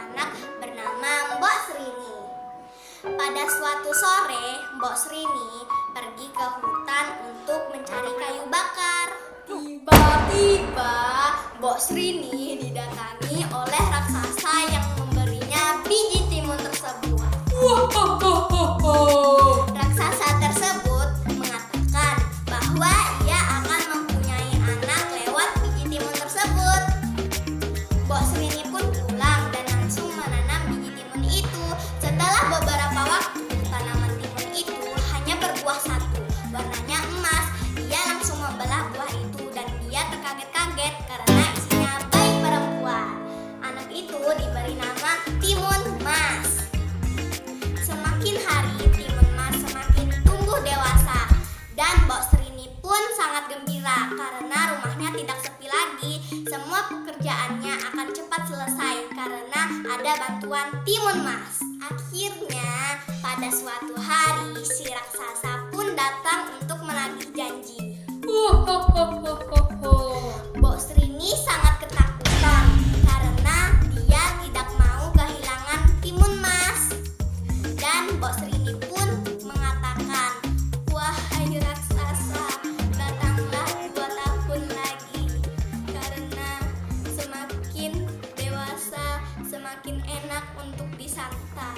anak bernama Mbok Srini. Pada suatu sore, Mbok Srini pergi ke hutan untuk mencari kayu bakar. Tiba-tiba, Mbok Srini didatangi oleh raksasa yang memberinya biji timun tersebut. Raksasa tersebut mengatakan bahwa ia akan mempunyai anak lewat biji timun tersebut. Mbok Srini pun pulang dan langsung menanam biji timun itu. Setelah beberapa waktu, tanaman timun itu hanya berbuah satu, warnanya emas. Ia langsung membelah buah itu dan dia terkaget-kaget karena isinya bayi perempuan. Anak itu diberi nama Timun Mas. Semakin hari, Timun Mas semakin tumbuh dewasa dan Mbok Srini pun sangat gembira karena rumahnya tidak sepi lagi. Semua pekerjaannya akan cepat selesai karena ada bantuan Timun Mas. Akhirnya, pada suatu hari, si raksasa pun datang untuk menagih janji. Mbok Srini sangat ketakutan karena dia tidak mau kehilangan Timun Mas. Dan Mbok Srini pun mengatakan, "Wahai raksasa, datanglah 2 tahun lagi, karena semakin dewasa semakin enak untuk disantap."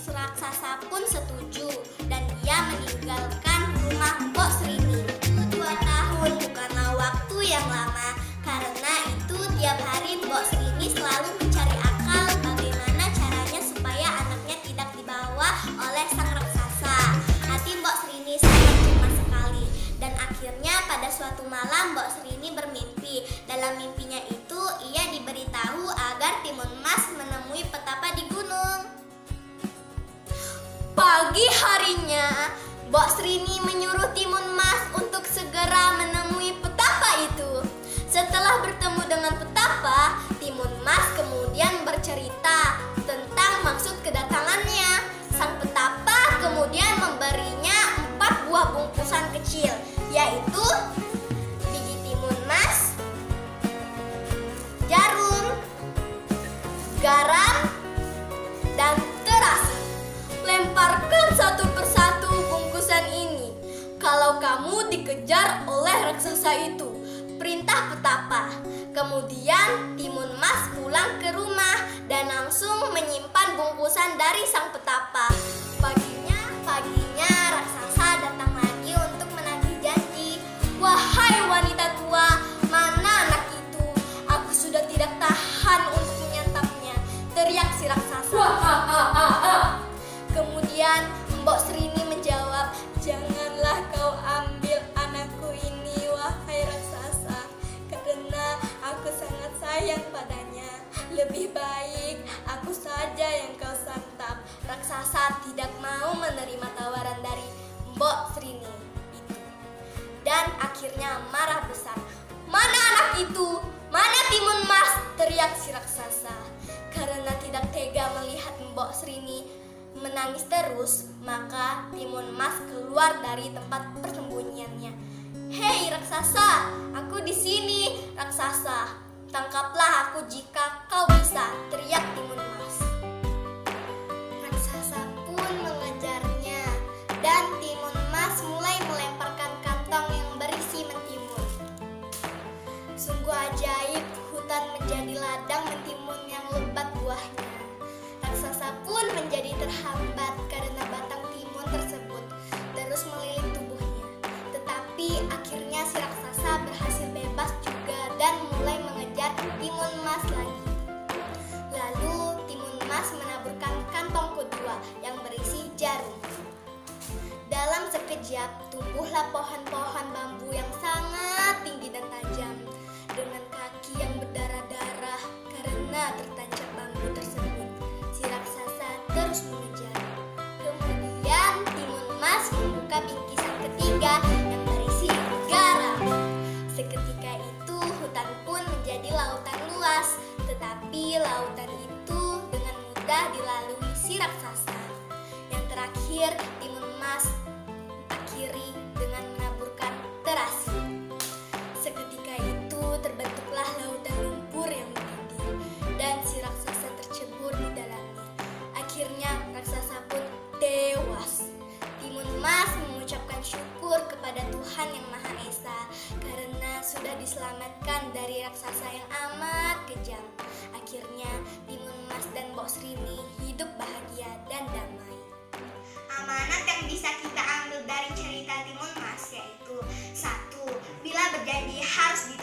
Raksasa pun setuju dan dia meninggalkan rumah Mbok Srini. 2 tahun bukanlah waktu yang lama, karena itu tiap hari Mbok Srini selalu mencari akal bagaimana caranya supaya anaknya tidak dibawa oleh sang raksasa. Hati Mbok Srini sangat cemas sekali dan akhirnya pada suatu malam Mbok Srini bermimpi. Dalam mimpinya itu ia diberitahu agar Timun Mas menemui petapa di gunung. Pagi harinya, Mbok Srini menyuruh Timun Mas untuk segera menemui petapa itu. Setelah bertemu dengan petapa, Timun Mas kemudian bercerita tentang maksud kedatangannya. Sang petapa kemudian memberinya 4 buah bungkusan kecil, yaitu biji timun mas, jarum, garam, dan terasi. Lemparkan satu persatu bungkusan ini kalau kamu dikejar oleh raksasa itu, perintah petapa. Kemudian Timun Mas pulang ke rumah dan langsung menyimpan bungkusan dari sang petapa. Paginya raksasa datang lagi untuk menagih janji. "Wahai wanita tua, mana anak itu? Aku sudah tidak tahan untuk menyantapnya," teriak si raksasa. Kemudian Mbok Srini menjawab, "Janganlah kau ambil anakku ini, wahai raksasa, karena aku sangat sayang padanya. Lebih baik aku saja yang kau santap." Raksasa tidak mau menerima tawaran dari Mbok Srini itu dan akhirnya marah besar. "Mana anak itu? Mana Timun Mas?" teriak si raksasa. Karena tidak tega melihat Mbok Srini menangis terus, maka Timun Mas keluar dari tempat persembunyiannya. "Hei raksasa, aku di sini, raksasa. Tangkaplah aku jika kau bisa," teriak Timun Mas. Raksasa pun mengejarnya dan Timun Mas mulai melemparkan kantong yang berisi mentimun. Sungguh ajaib, hutan menjadi ladang mentimun yang lebat buahnya. Raksasa pun menjadi terhambat karena batang timun tersebut terus melilit tubuhnya. Tetapi akhirnya si raksasa berhasil bebas juga dan mulai mengejar Timun Mas lagi. Lalu Timun Mas menaburkan kantong kedua yang berisi jarum. Dalam sekejap tumbuhlah pohon-pohon bambu yang sangat tinggi dan tajam dengan kaki yang berdarah-darah karena tertancap bambu tersebut. Si raksasa terus mengejar. Kemudian Timun Mas membuka bingkisan ketiga yang berisi garam. Seketika itu hutan pun menjadi lautan luas, tetapi lautan itu dengan mudah dilalui si raksasa. Yang terakhir Timun Mas akhiri dengan menaburkan terasi. Seketika itu terbentuklah lautan lumpur yang mendidih dan si raksasa tercebur syukur kepada Tuhan Yang Maha Esa karena sudah diselamatkan dari raksasa yang amat kejam. Akhirnya Timun Mas dan Mbok Srini hidup bahagia dan damai. Amanat yang bisa kita ambil dari cerita Timun Mas yaitu 1. Bila berjanji harus